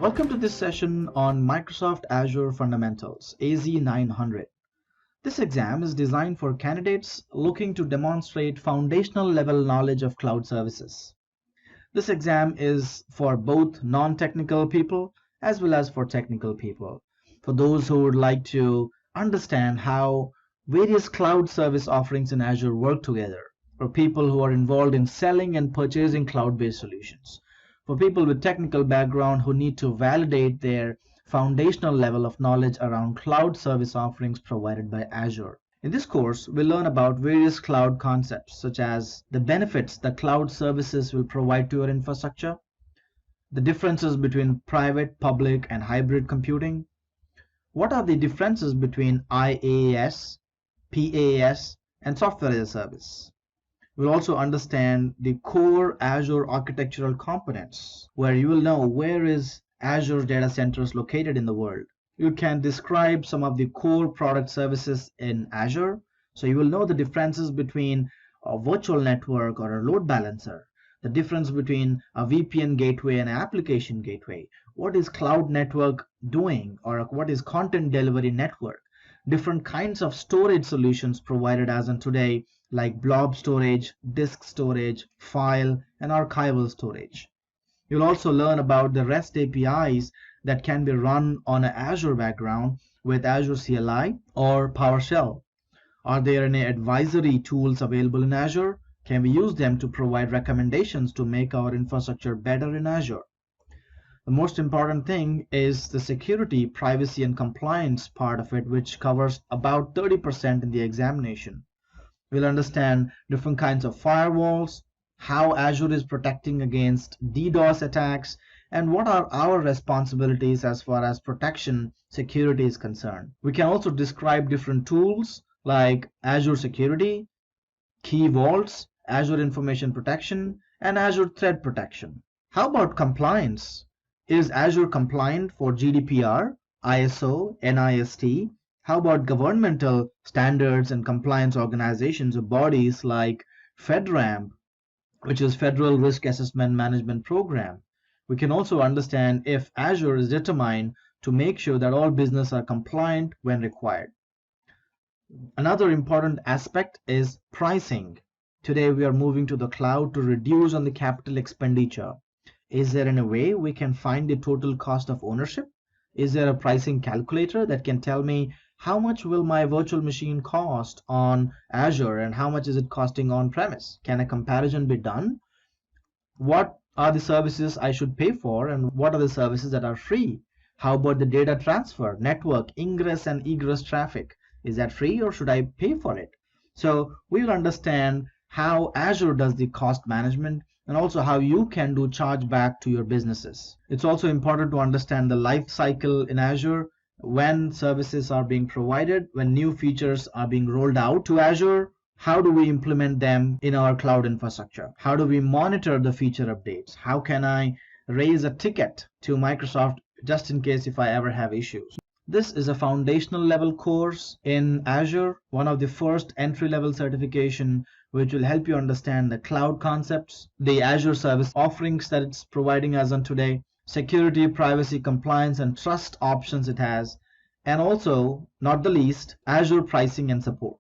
Welcome to this session on Microsoft Azure Fundamentals, AZ900. This exam is designed for candidates looking to demonstrate foundational level knowledge of cloud services. This exam is for both non-technical people as well as for technical people. For those who would like to understand how various cloud service offerings in Azure work together, for people who are involved in selling and purchasing cloud-based solutions, for people with technical background who need to validate their foundational level of knowledge around cloud service offerings provided by Azure. In this course, we'll learn about various cloud concepts, such as the benefits that cloud services will provide to your infrastructure, the differences between private, public, and hybrid computing, what are the differences between IaaS, PaaS, and software as a service. We'll also understand the core Azure architectural components, where you will know where is Azure data centers located in the world. You can describe some of the core product services in Azure, so you will know the differences between a virtual network or a load balancer, the difference between a VPN gateway and an application gateway, what is cloud network doing, or what is content delivery network, different kinds of storage solutions provided as on today, like blob storage, disk storage, file, and archival storage. You'll also learn about the REST APIs that can be run on an Azure background with Azure CLI or PowerShell. Are there any advisory tools available in Azure? Can we use them to provide recommendations to make our infrastructure better in Azure? The most important thing is the security, privacy, and compliance part of it, which covers about 30% in the examination. We'll understand different kinds of firewalls, how Azure is protecting against DDoS attacks, and what are our responsibilities as far as protection security is concerned. We can also describe different tools like Azure Security, Key Vaults, Azure Information Protection, and Azure Threat Protection. How about compliance? Is Azure compliant for GDPR, ISO, NIST? How about governmental standards and compliance organizations or bodies like FedRAMP, which is Federal Risk Assessment Management Program? We can also understand if Azure is determined to make sure that all businesses are compliant when required. Another important aspect is pricing. Today we are moving to the cloud to reduce on the capital expenditure. Is there any way we can find the total cost of ownership? Is there a pricing calculator that can tell me how much will my virtual machine cost on Azure and how much is it costing on premise? Can a comparison be done? What are the services I should pay for and what are the services that are free? How about the data transfer, network, ingress and egress traffic? Is that free or should I pay for it? So we will understand how Azure does the cost management and also how you can do chargeback to your businesses. It's also important to understand the life cycle in Azure, when services are being provided, when new features are being rolled out to Azure. How do we implement them in our cloud infrastructure? How do we monitor the feature updates? How can I raise a ticket to Microsoft just in case if I ever have issues? This is a foundational level course in Azure, one of the first entry-level certification which will help you understand the cloud concepts, the Azure service offerings that it's providing as on today, security, privacy, compliance, and trust options it has, and also, not the least, Azure pricing and support.